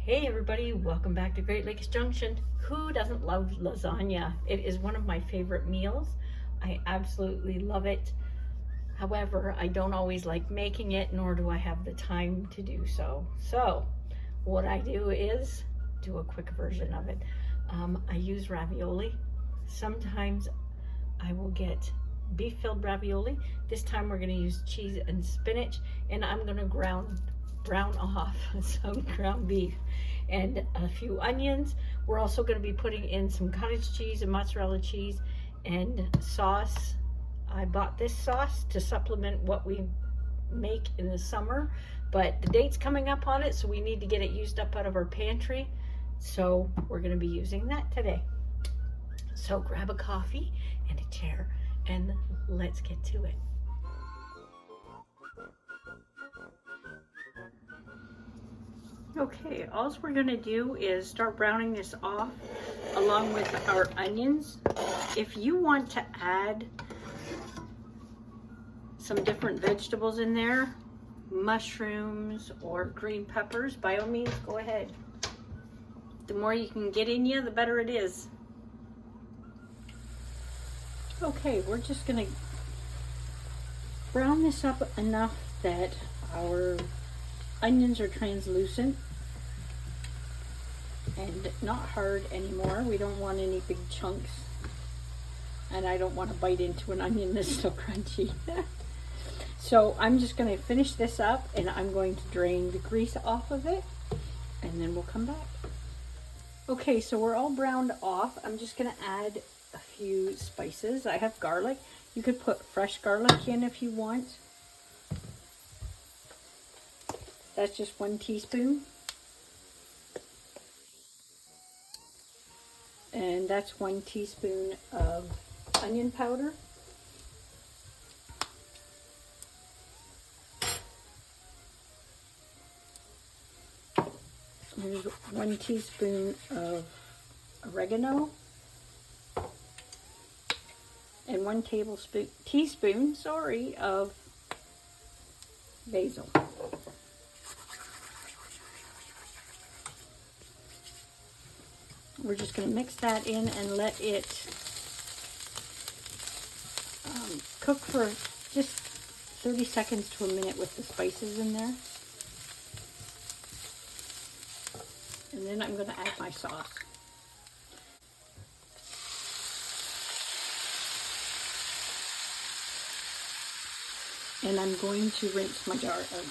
Hey everybody, welcome back to Great Lakes Junction. Who doesn't love lasagna? It is one of my favorite meals. I absolutely love it. However, I don't always like making it, nor do I have the time to do so. So what I do is do a quick version of it. I use ravioli. Sometimes I will get beef filled ravioli. This time we're going to use cheese and spinach, and I'm going to brown off some ground beef and a few onions. We're also going to be putting in some cottage cheese and mozzarella cheese and sauce. I bought this sauce to supplement what we make in the summer, but the date's coming up on it, so we need to get it used up out of our pantry. So we're going to be using that today. So grab a coffee and a chair and let's get to it. Okay, all we're going to do is start browning this off along with our onions. If you want to add some different vegetables in there, mushrooms or green peppers, by all means go ahead. The more you can get in you, the better it is. Okay, we're just going to brown this up enough that our onions are translucent and not hard anymore. We don't want any big chunks, and I don't want to bite into an onion that's so crunchy. So I'm just going to finish this up, and I'm going to drain the grease off of it, and then we'll come back. Okay, so we're all browned off. I'm just going to add a few spices. I have garlic. You could put fresh garlic in if you want. That's just 1 teaspoon. And that's 1 teaspoon of onion powder. There's 1 teaspoon of oregano. And 1 teaspoon of basil. We're just going to mix that in and let it cook for just 30 seconds to a minute with the spices in there. And then I'm going to add my sauce. And I'm going to rinse my jar out.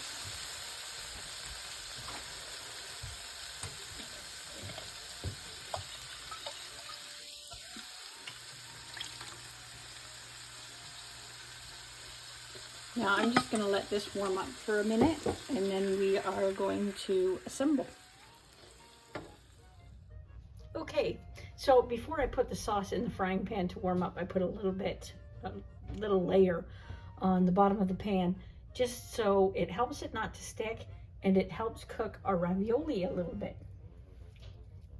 Now I'm just going to let this warm up for a minute, and then we are going to assemble. Okay, so before I put the sauce in the frying pan to warm up, I put a little layer on the bottom of the pan, just so it helps it not to stick, and it helps cook our ravioli a little bit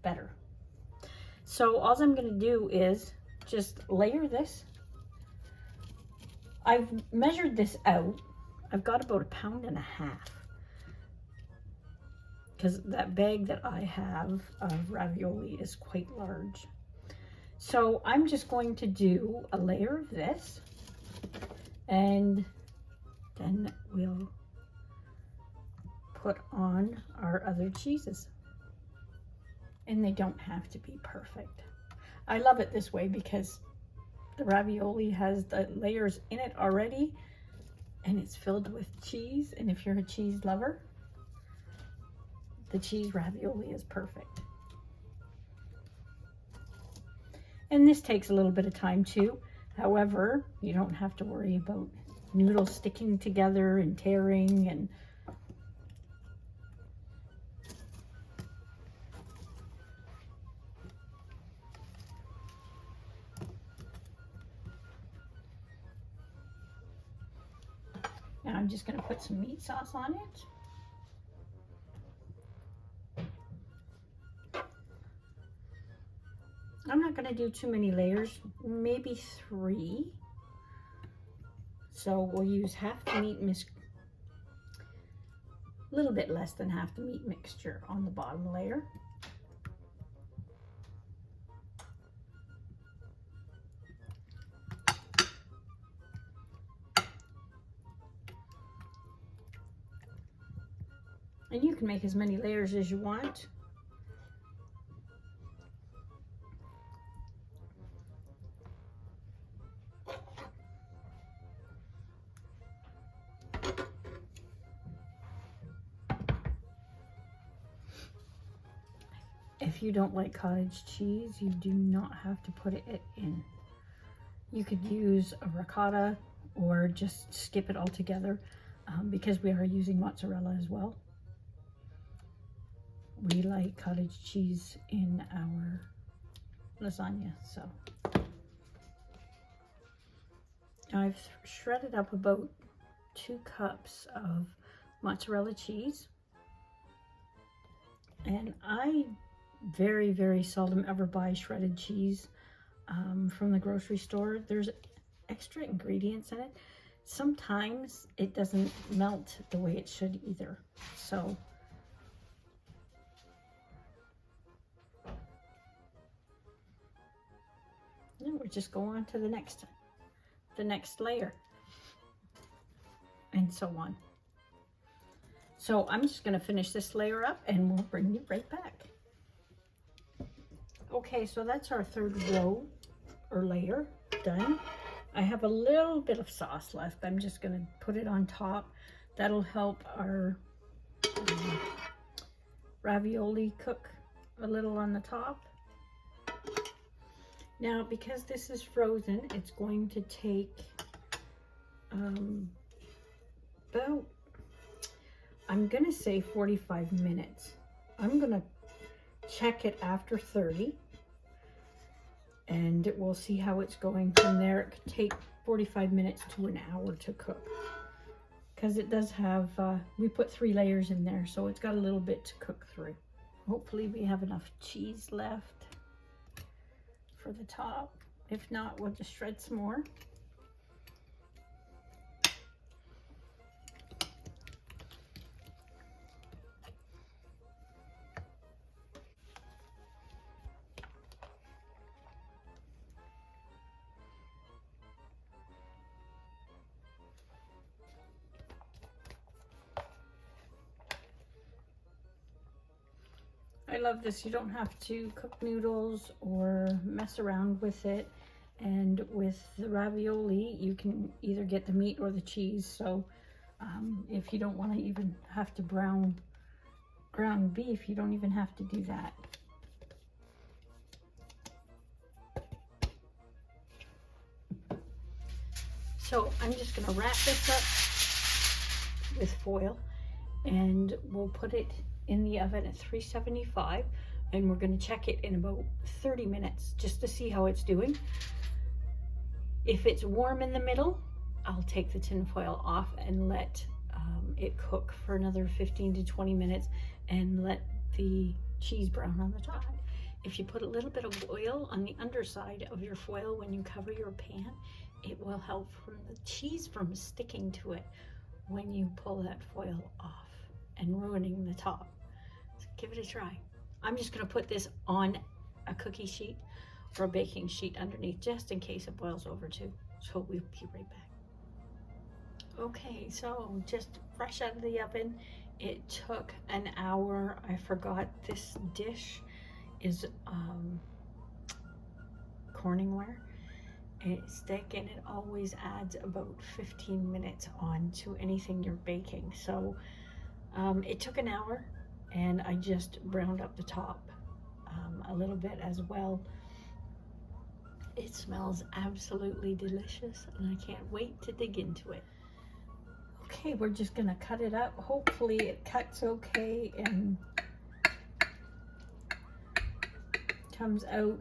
better. So all I'm going to do is just layer this. I've measured this out. I've got about 1.5 pounds, because that bag that I have of ravioli is quite large. So I'm just going to do a layer of this, and then we'll put on our other cheeses. And they don't have to be perfect. I love it this way because the ravioli has the layers in it already, and it's filled with cheese. And if you're a cheese lover, the cheese ravioli is perfect. And this takes a little bit of time too. However, you don't have to worry about noodles sticking together and tearing and now I'm just going to put some meat sauce on it. I'm not going to do too many layers, maybe 3. So we'll use half the a little bit less than half the meat mixture on the bottom layer. And you can make as many layers as you want. If you don't like cottage cheese, you do not have to put it in. You could use a ricotta or just skip it altogether because we are using mozzarella as well. We like cottage cheese in our lasagna, so. I've shredded up about 2 cups of mozzarella cheese. And I very, very seldom ever buy shredded cheese from the grocery store. There's extra ingredients in it. Sometimes it doesn't melt the way it should either. So then we just go on to the next layer, and so on. So I'm just going to finish this layer up and we'll bring you right back. Okay, so that's our 3rd row or layer done. I have a little bit of sauce left. I'm just going to put it on top. That'll help our ravioli cook a little on the top. Now, because this is frozen, it's going to take about, I'm going to say 45 minutes. I'm going to check it after 30 and we'll see how it's going from there. It could take 45 minutes to an hour to cook because it does have, we put 3 layers in there, so it's got a little bit to cook through. Hopefully we have enough cheese left for the top. If not, we'll just shred some more. I love this. You don't have to cook noodles or mess around with it. And with the ravioli, you can either get the meat or the cheese. So if you don't want to even have to brown ground beef, you don't even have to do that. So I'm just going to wrap this up with foil and we'll put it in the oven at 375 and we're going to check it in about 30 minutes just to see how it's doing. If it's warm in the middle, I'll take the tin foil off and let it cook for another 15 to 20 minutes and let the cheese brown on the top. If you put a little bit of oil on the underside of your foil when you cover your pan, it will help from the cheese from sticking to it when you pull that foil off and ruining the top. So give it a try. I'm just going to put this on a cookie sheet or a baking sheet underneath just in case it boils over too. So we'll be right back. Okay, so just fresh out of the oven. It took an hour. I forgot this dish is Corningware. It's thick and it always adds about 15 minutes on to anything you're baking. So it took an hour and I just browned up the top a little bit as well. It smells absolutely delicious and I can't wait to dig into it. Okay, we're just gonna cut it up. Hopefully it cuts okay and comes out.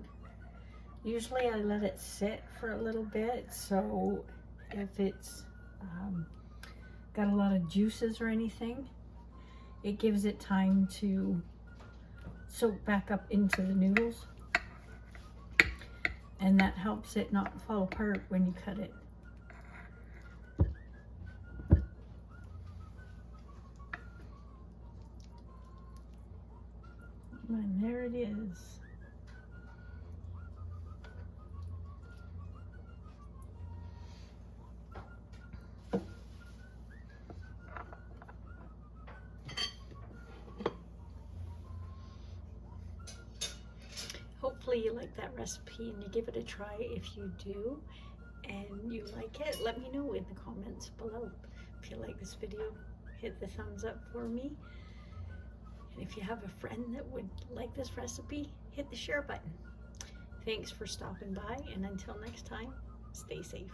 Usually I let it sit for a little bit, so if it's got a lot of juices or anything, it gives it time to soak back up into the noodles, and that helps it not fall apart when you cut it. hopefully you like that recipe and you give it a try. If you do and you like it, let me know in the comments below. If you like this video, hit the thumbs up for me. And if you have a friend that would like this recipe, hit the share button. Thanks for stopping by, and until next time, stay safe.